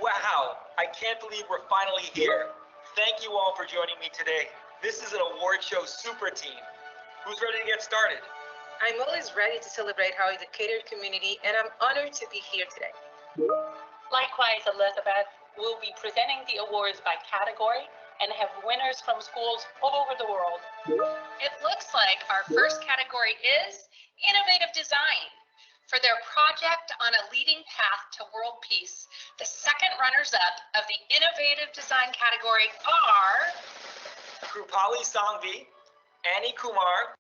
Wow, I can't believe we're finally here. Thank you all for joining me today. This is an award show super team. Who's ready to get started? I'm always ready to celebrate our educator community, and I'm honored to be here today. Likewise, Elizabeth, we'll be presenting the awards by category and have winners from schools all over the world. It looks like our first category is Innovative Design. For their project on a leading path to world peace, the second runners-up of the Innovative Design category are Krupali Sangvi, Annie Kumar,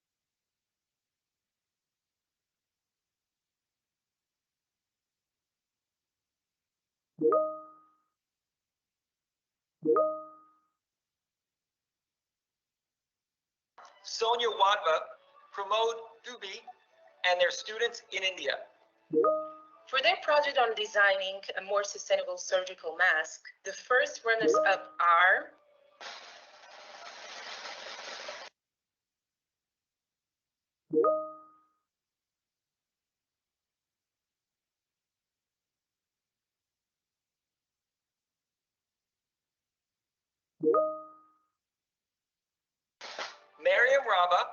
Sonia Wadhwa, Pramod Dubey, and their students in India. For their project on designing a more sustainable surgical mask, the first runners-up are Mariam Raba,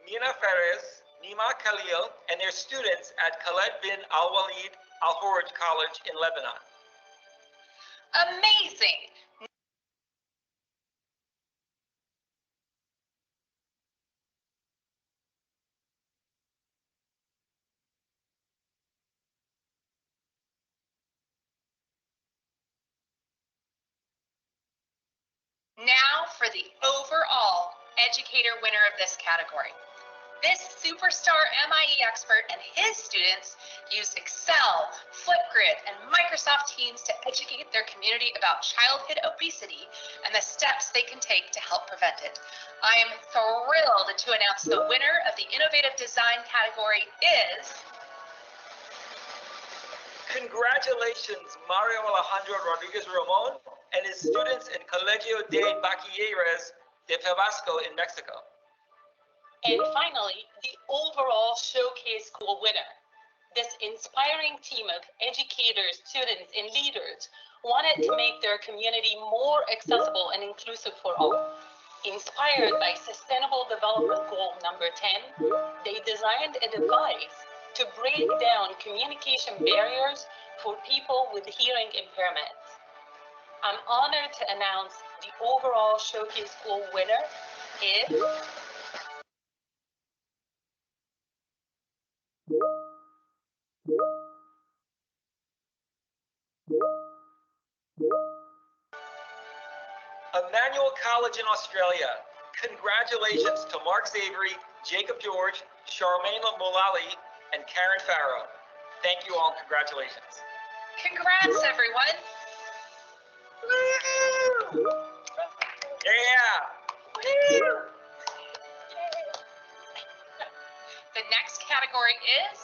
Mina Perez, Nima Khalil, and their students at Khaled bin Al-Walid Al-Horaj College in Lebanon. amazing. Now for the overall educator winner of this category. This superstar MIE expert and his students used Excel, Flipgrid, and Microsoft Teams to educate their community about childhood obesity and the steps they can take to help prevent it. I am thrilled to announce the winner of the Innovative Design category is Congratulations, Mario Alejandro Rodriguez Ramon and his students in Colegio de Bachilleres de Tabasco in Mexico. And finally, the overall showcase school winner. This inspiring team of educators, students, and leaders wanted to make their community more accessible and inclusive for all. Inspired by Sustainable Development Goal number 10, they designed a device to break down communication barriers for people with hearing impairments. I'm honored to announce the overall showcase school winner is Emmanuel College in Australia. Congratulations to Mark Savory, Jacob George, Charmaine Mulally, and Karen Farrow. Thank you all. Congratulations. Congrats, everyone. Woo! Yeah. Woo! The next category is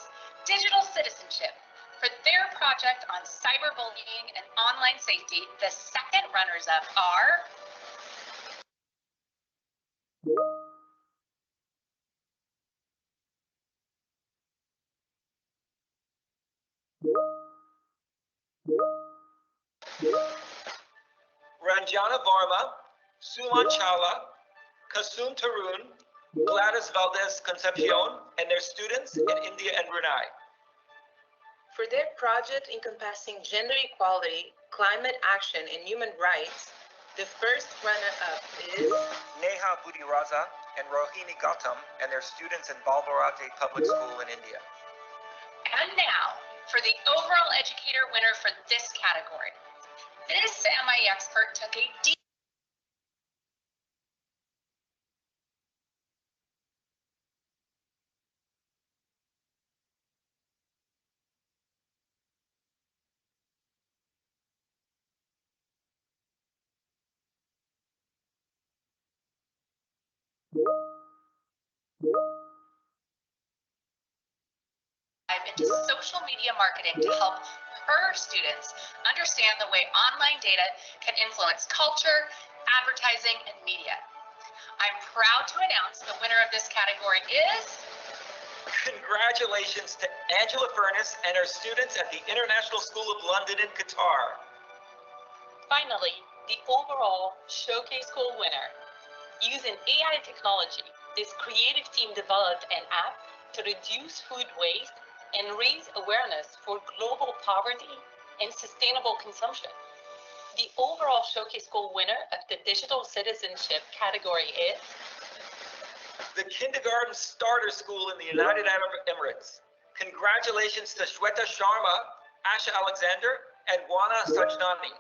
Digital Citizenship. For their project on cyberbullying and online safety, the second runners-up are Ranjana Varma, Suman Chawla, Kasum Tarun, Gladys Valdez Concepcion, and their students in India and Brunei. for their project encompassing gender equality, climate action, and human rights, the first runner-up is Neha Budiraza and Rohini Gautam and their students in Balvarate Public School in India. And now, for the overall educator winner for this category. This MIE expert took a deep dive into social media marketing to help her students understand the way online data can influence culture, advertising, and media. I'm proud to announce the winner of this category is Congratulations to Angela Furness and her students at the International School of London in Qatar. Finally, the overall Showcase School winner. Using AI technology, this creative team developed an app to reduce food waste and raise awareness for global poverty and sustainable consumption. The overall Showcase School winner of the Digital Citizenship category is the Kindergarten Starter School in the United Arab Emirates. Congratulations to Shweta Sharma, Asha Alexander, and Wana Sajnani.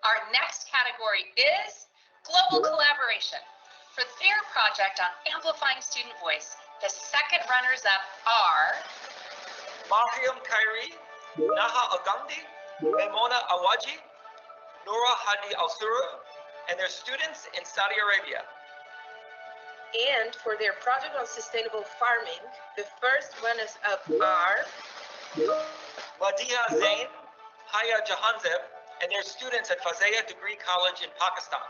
Our next category is Global Collaboration. For their project on amplifying student voice, the second runners-up are Mariam Khairi, Naha Agandi, Memona Awaji, Noura Hadi Al-Sura, and their students in Saudi Arabia. And for their project on sustainable farming, the first runners-up are Madiha Zain, Haya Jahanzeb, and their students at Fazaya Degree College in Pakistan.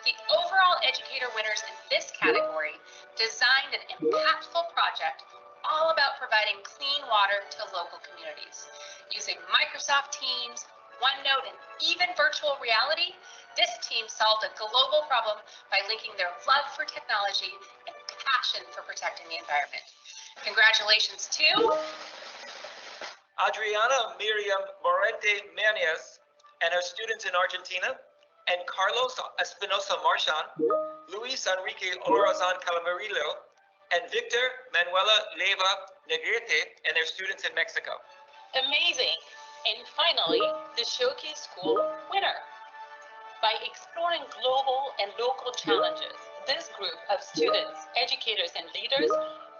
The overall educator winners in this category designed an impactful project all about providing clean water to local communities. Using Microsoft Teams, OneNote, and even virtual reality, this team solved a global problem by linking their love for technology and passion for protecting the environment. Congratulations to Adriana Miriam Morente Manias and her students in Argentina, and Carlos Espinosa Marchan, Luis Enrique Olorazan Calamarillo, and Victor Manuela Leva Negrete and their students in Mexico. amazing. And finally, the Showcase School winner. By exploring global and local challenges, this group of students, educators, and leaders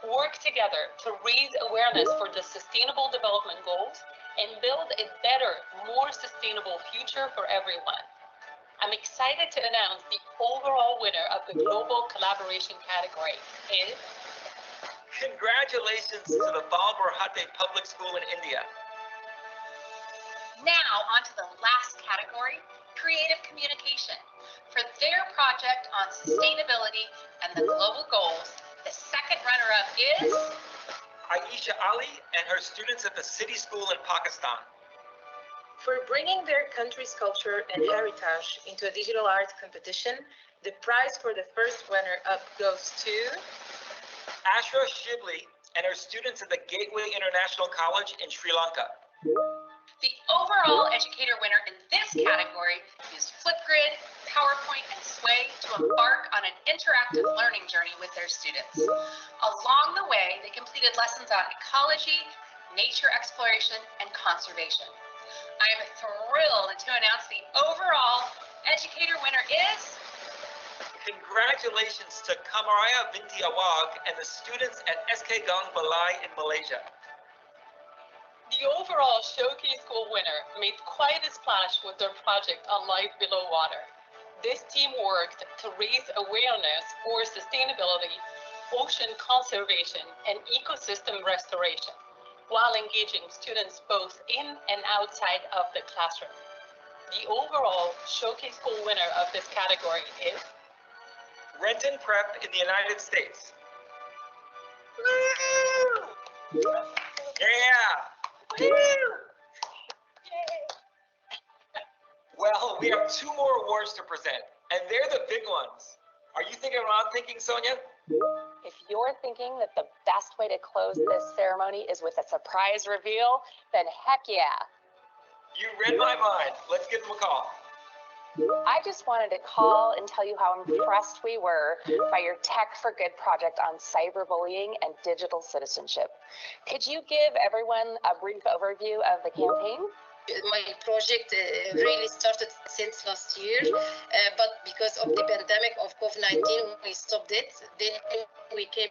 work together to raise awareness for the Sustainable Development Goals and build a better, more sustainable future for everyone. I'm excited to announce the overall winner of the Global Collaboration category is Congratulations to the Balbarhate Public School in India. Now on to the last category, creative communication. For their project on sustainability and the global goals, the second runner-up is Aisha Ali and her students at the City School in Pakistan. for bringing their country's culture and heritage into a digital art competition. The prize for the first runner-up goes to Ashra Shibli and her students at the Gateway International College in Sri Lanka. the overall educator winner in this category used Flipgrid, PowerPoint, and Sway to embark on an interactive learning journey with their students. Along the way, they completed lessons on ecology, nature exploration, and conservation. I am thrilled to announce the overall educator winner is Congratulations to Kamaraya Binti Awag and the students at SK Gang Balai in Malaysia. the overall Showcase School winner made quite a splash with their project on life below water. This team worked to raise awareness for sustainability, ocean conservation, and ecosystem restoration, while engaging students both in and outside of the classroom. The overall Showcase School winner of this category is Renton Prep in the United States. Yeah! Well, we have two more awards to present, and they're the big ones. Are you thinking what I'm thinking, Sonia? If you're thinking that the best way to close this ceremony is with a surprise reveal, then heck yeah. You read my mind. Let's give them a call. I just wanted to call and tell you how impressed we were by your Tech for Good project on cyberbullying and digital citizenship. Could you give everyone a brief overview of the campaign? My project really started since last year, but because of the pandemic of COVID-19, we stopped it. Then we came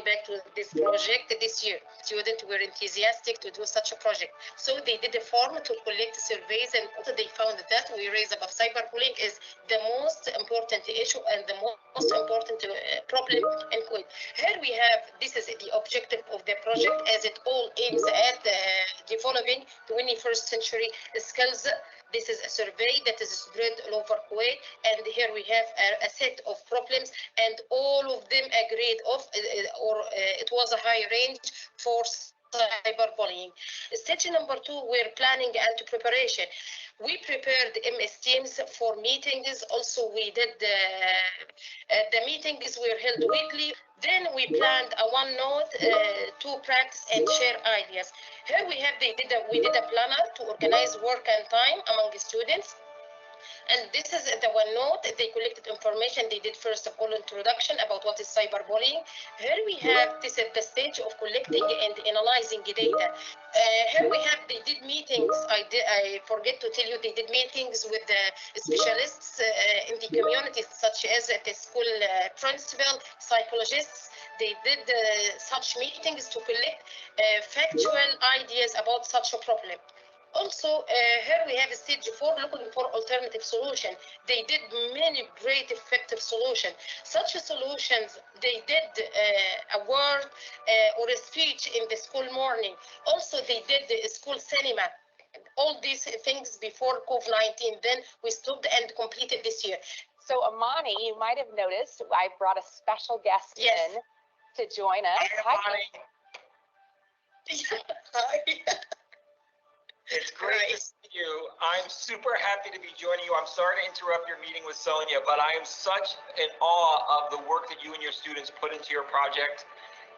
back to this project this year. Students were enthusiastic to do such a project. So they did a form to collect surveys, and they found that we raised about cyberbullying is the most important issue and the most important problem in Kuwait. Here we have, this is the objective of the project, as it all aims at developing 21st century skills. This is a survey that is spread all over Kuwait, and here we have a set of problems, and all of them agreed of, it was a high range for cyberbullying. Stage number 2, we're planning and preparation. We prepared MS Teams for meetings. Also, we did the meetings were held weekly. Then we planned a OneNote to practice and share ideas. Here we have we did a planner to organize work and time among the students. And this is the OneNote. They collected information. They did first of all introduction about what is cyberbullying. Here we have this at the stage of collecting and analyzing the data. Here we have they did meetings. I forget to tell you they did meetings with the specialists in the community, such as at the school principal, psychologists. They did such meetings to collect factual ideas about such a problem. Also, here we have stage 4 looking for alternative solution. They did many great effective solutions. Such solutions, they did a word or a speech in the school morning. Also, they did the school cinema. All these things before COVID-19. Then we stopped and completed this year. So Amani, you might have noticed I brought a special guest in to join us. Hi, Amani. Hi. It's great to see you. I'm super happy to be joining you. I'm sorry to interrupt your meeting with Sonia, but I am such in awe of the work that you and your students put into your project.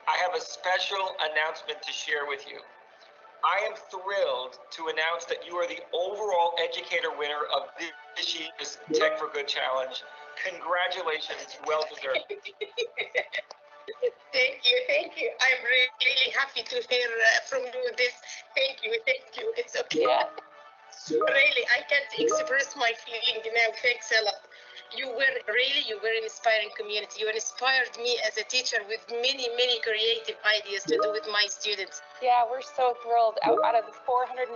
I have a special announcement to share with you. I am thrilled to announce that you are the overall educator winner of this year's Tech for Good Challenge. Congratulations, well deserved. Thank you. I'm really happy to hear from you this. Thank you. It's okay. Yeah. Really, I can't express my feeling now. Thanks a lot. You were an inspiring community. You inspired me as a teacher with many creative ideas to do with my students. Yeah, we're so thrilled. Out of the 440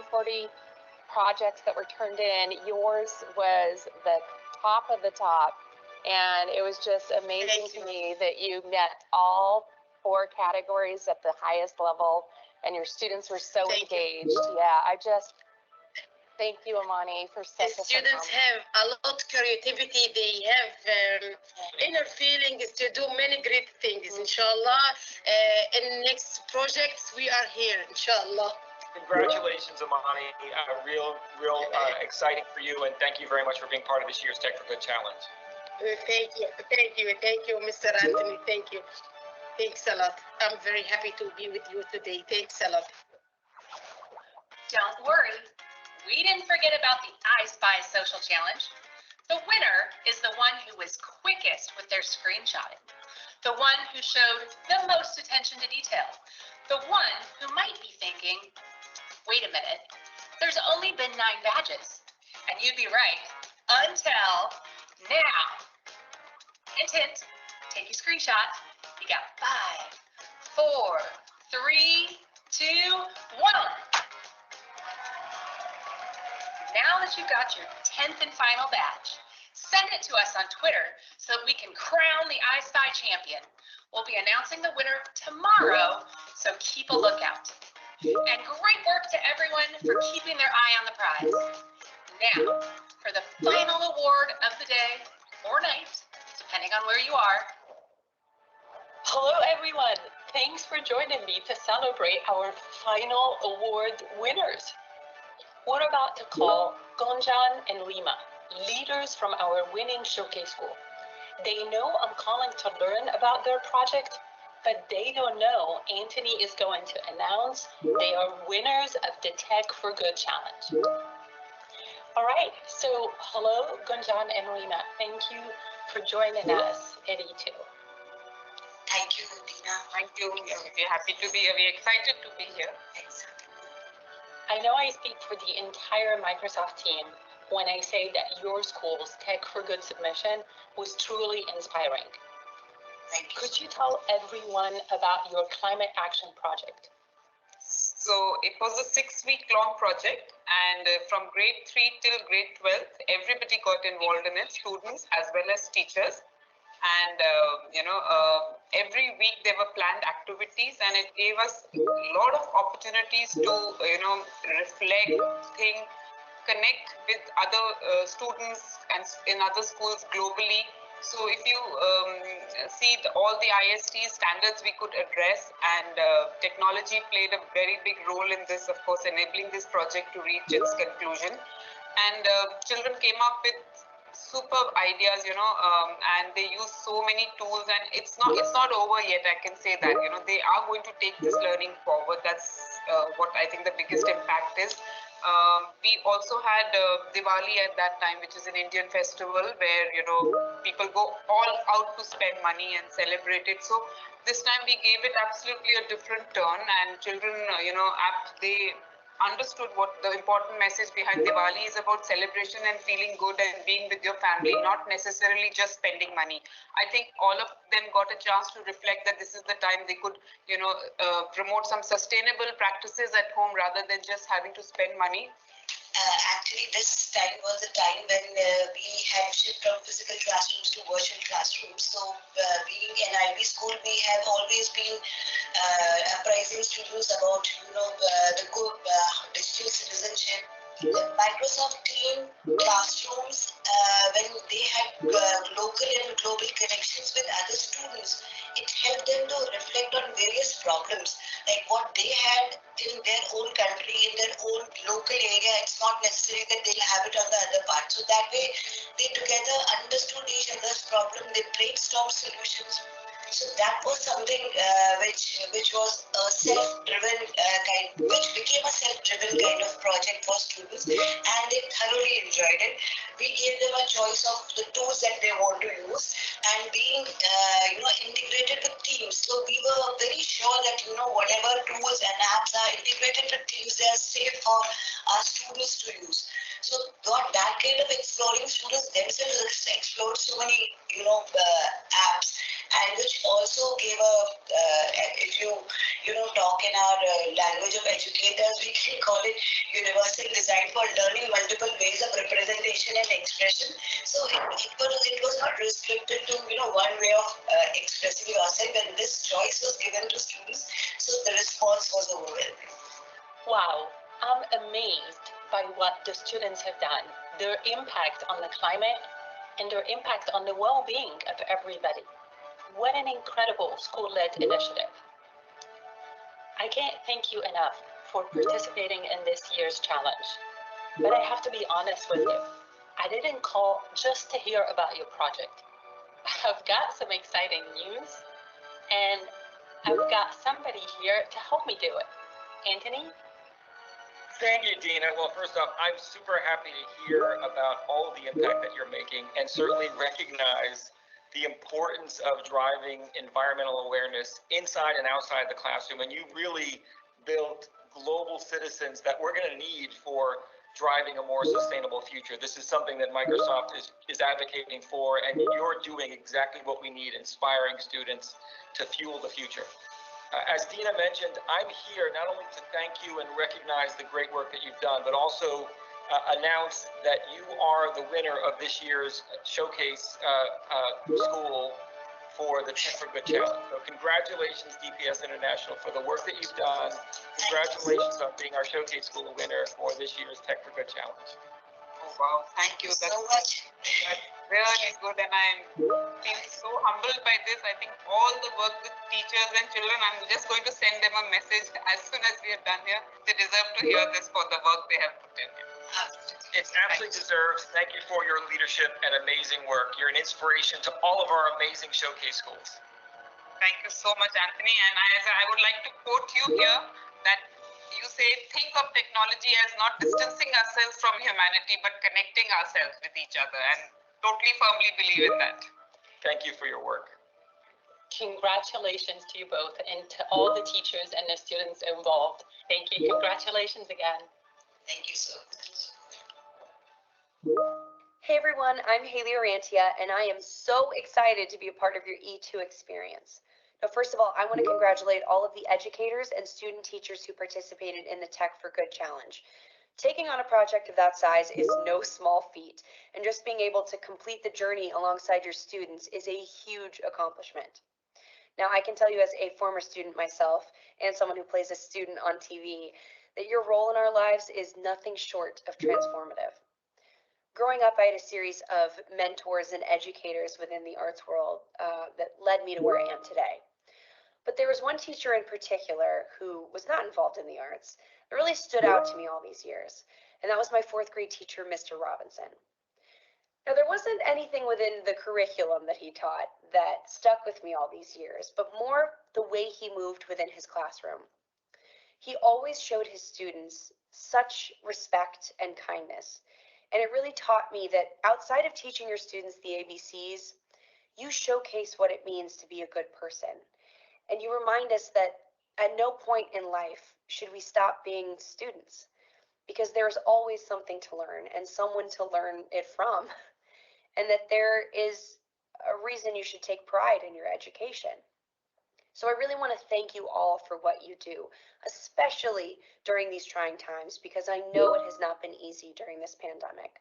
projects that were turned in, yours was the top of the top. And it was just amazing to me that you met all 4 categories at the highest level, and your students were so engaged. Yeah, I just thank you, Amani, for such the students have a lot of creativity. They have inner feelings to do many great things. Inshallah, in next projects we are here. Inshallah. Congratulations, Amani. Real exciting for you, and thank you very much for being part of this year's Tech for Good Challenge. Thank you, Mr. Anthony. Thank you. Thanks a lot. I'm very happy to be with you today. Thanks a lot. Don't worry, we didn't forget about the I Spy Social Challenge. The winner is the one who was quickest with their screenshotting, the one who showed the most attention to detail, the one who might be thinking, wait a minute, there's only been 9 badges. And you'd be right, until now. Hint, take your screenshot. You got 5, 4, 3, 2, 1. Now that you've got your 10th and final badge, send it to us on Twitter so that we can crown the I Spy champion. We'll be announcing the winner tomorrow, so keep a lookout. And great work to everyone for keeping their eye on the prize. Now, for the final award of the day or night, depending on where you are. Hello, everyone. Thanks for joining me to celebrate our final award winners. We're about to call Gonjan and Lima, leaders from our winning showcase school. They know I'm calling to learn about their project, but they don't know Anthony is going to announce they are winners of the Tech for Good Challenge. All right, so hello, Gonjan and Lima. Thank you for joining us at E2. Thank you, Dina. Thank you. We're happy to be here. We're excited to be here. I know I speak for the entire Microsoft team when I say that your school's Tech for Good submission was truly inspiring. Thank you. Could you tell everyone about your climate action project? So it was a 6-week long project, and from grade 3 till grade 12, everybody got involved in it, students as well as teachers. And every week there were planned activities, and it gave us a lot of opportunities to reflect, think, connect with other students and in other schools globally. So if you see all the IST standards we could address, and technology played a very big role in this, of course, enabling this project to reach its conclusion. and children came up with superb ideas, and they use so many tools, and it's not over yet. I can say that, they are going to take this learning forward. That's what I think the biggest impact is. We also had Diwali at that time, which is an Indian festival where, people go all out to spend money and celebrate it. So this time we gave it absolutely a different turn, and children, they understood what the important message behind Diwali is about: celebration and feeling good and being with your family, not necessarily just spending money. I think all of them got a chance to reflect that this is the time they could, promote some sustainable practices at home rather than just having to spend money. Actually, this time was the time when we had shifted from physical classrooms to virtual classrooms. So, being an IB school, we have always been apprising students about, the good digital citizenship. The Microsoft team classrooms, when they had local and global connections with other students, it helped them to reflect on various problems, like what they had in their own country, in their own local area. It's not necessary that they'll have it on the other part. So that way, they together understood each other's problem. They brainstormed solutions. So that was something which was a self-driven which became a self-driven kind of project for students, and they thoroughly enjoyed it. We gave them a choice of the tools that they want to use, and being integrated with Teams. So we were very sure that whatever tools and apps are integrated with Teams, they are safe for our students to use. So got that kind of exploring. Students themselves explored so many apps, and which also gave a if you talk in our language of educators, we can call it universal design for learning multiple ways of representation and expression. So it was not restricted to one way of expressing yourself, and this choice was given to students. So the response was overwhelming. Wow, I'm amazed by what the students have done, their impact on the climate, and their impact on the well-being of everybody. What an incredible school-led initiative. I can't thank you enough for participating in this year's challenge. But I have to be honest with you. I didn't call just to hear about your project. I've got some exciting news, and I've got somebody here to help me do it. Anthony? Thank you, Dina. Well, first off, I'm super happy to hear about all of the impact that you're making, and certainly recognize the importance of driving environmental awareness inside and outside the classroom. And you really built global citizens that we're going to need for driving a more sustainable future. This is something that Microsoft is advocating for, and you're doing exactly what we need, inspiring students to fuel the future. As Dina mentioned, I'm here not only to thank you and recognize the great work that you've done, but also announce that you are the winner of this year's showcase school for the Tech for Good Challenge. So congratulations, DPS International, for the work that you've done. Congratulations on being our showcase school winner for this year's Tech for Good Challenge. Oh, wow. Thank you so much. That's really good, and I'm feeling so humbled by this. I think all the work with teachers and children, I'm just going to send them a message as soon as we are done here. They deserve to hear this for the work they have put in here. It's absolutely deserved. Thank you for your leadership and amazing work. You're an inspiration to all of our amazing showcase schools. Thank you so much, Anthony. And I would like to quote you here that you say, think of technology as not distancing ourselves from humanity, but connecting ourselves with each other. And totally firmly believe in that. Thank you for your work. Congratulations to you both, and to all the teachers and the students involved. Thank you. Congratulations again. Thank you so much. Hey everyone, I'm Haley Orantia, and I am so excited to be a part of your E2 experience. Now, first of all, I want to congratulate all of the educators and student teachers who participated in the Tech for Good Challenge. Taking on a project of that size is no small feat, and just being able to complete the journey alongside your students is a huge accomplishment. Now, I can tell you as a former student myself, and someone who plays a student on TV, that your role in our lives is nothing short of transformative. Growing up, I had a series of mentors and educators within the arts world that led me to where I am today. But there was one teacher in particular who was not involved in the arts that really stood out to me all these years. and that was my 4th grade teacher, Mr. Robinson. Now, there wasn't anything within the curriculum that he taught that stuck with me all these years, but more the way he moved within his classroom. He always showed his students such respect and kindness, and it really taught me that outside of teaching your students the ABCs, you showcase what it means to be a good person. And you remind us that at no point in life should we stop being students, because there's always something to learn and someone to learn it from, and that there is a reason you should take pride in your education. So I really want to thank you all for what you do, especially during these trying times, because I know it has not been easy during this pandemic.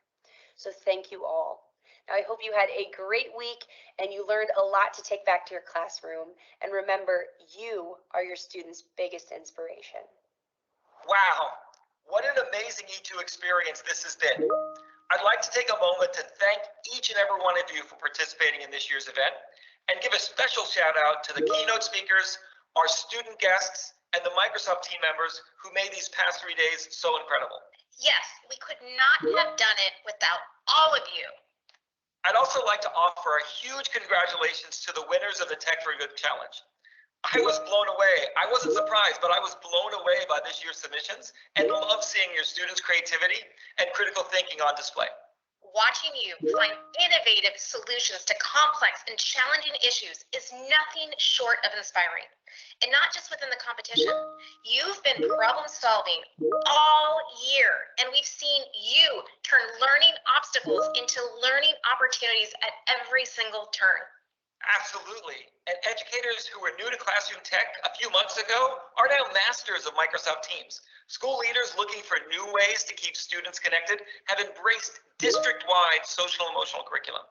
So thank you all. Now, I hope you had a great week and you learned a lot to take back to your classroom. And remember, you are your students' biggest inspiration. Wow, what an amazing E2 experience this has been. I'd like to take a moment to thank each and every one of you for participating in this year's event and give a special shout out to the keynote speakers, our student guests, and the Microsoft team members who made these past 3 days so incredible. Yes, we could not have done it without all of you. I'd also like to offer a huge congratulations to the winners of the Tech for Good Challenge. I was blown away. I wasn't surprised, but I was blown away by this year's submissions and love seeing your students' creativity and critical thinking on display. Watching you find innovative solutions to complex and challenging issues is nothing short of inspiring. And not just within the competition. You've been problem solving all year, and we've seen you turn learning obstacles into learning opportunities at every single turn. Absolutely. And educators who were new to classroom tech a few months ago are now masters of Microsoft Teams. School leaders looking for new ways to keep students connected have embraced district-wide social emotional curriculum.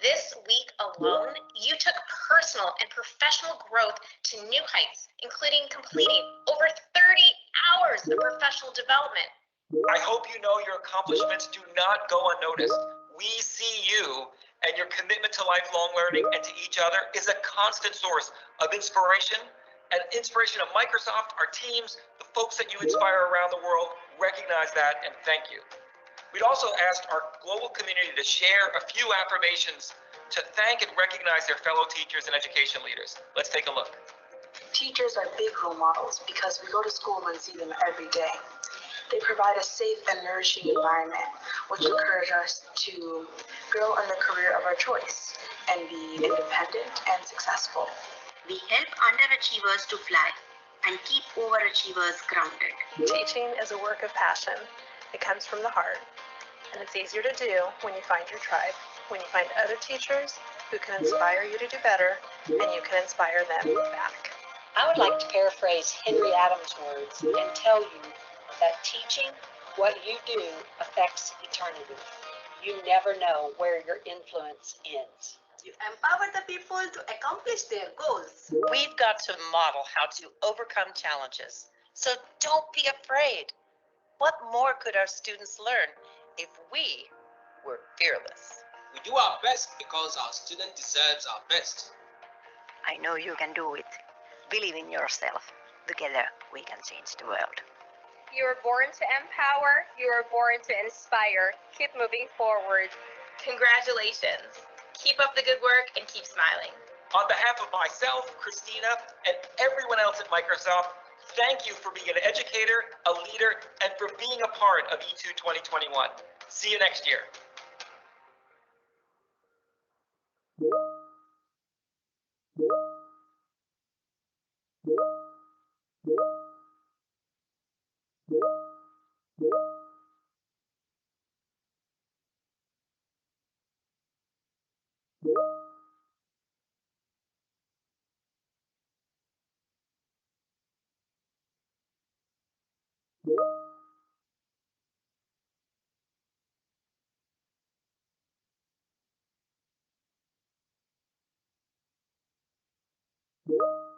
This week alone, you took personal and professional growth to new heights, including completing over 30 hours of professional development. I hope you know your accomplishments do not go unnoticed. We see you, and your commitment to lifelong learning and to each other is a constant source of inspiration, and inspiration of Microsoft, our teams, the folks that you inspire around the world. Recognize that and thank you. We'd also asked our global community to share a few affirmations to thank and recognize their fellow teachers and education leaders. Let's take a look. Teachers are big role models because we go to school and see them every day. They provide a safe and nourishing environment, which encourage us to grow in the career of our choice and be independent and successful. We help underachievers to fly and keep overachievers grounded. Teaching is a work of passion. It comes from the heart, and it's easier to do when you find your tribe, when you find other teachers who can inspire you to do better, and you can inspire them back. I would like to paraphrase Henry Adams' words and tell you that teaching what you do affects eternity. You never know where your influence ends. You empower the people to accomplish their goals. We've got to model how to overcome challenges, so don't be afraid. What more could our students learn if we were fearless? We do our best because our student deserves our best. I know you can do it. Believe in yourself. Together we can change the world. You were born to empower. You were born to inspire. Keep moving forward. Congratulations. Keep up the good work and keep smiling. On behalf of myself, Christina, and everyone else at Microsoft, thank you for being an educator, a leader, and for being a part of E2 2021. See you next year. Yeah.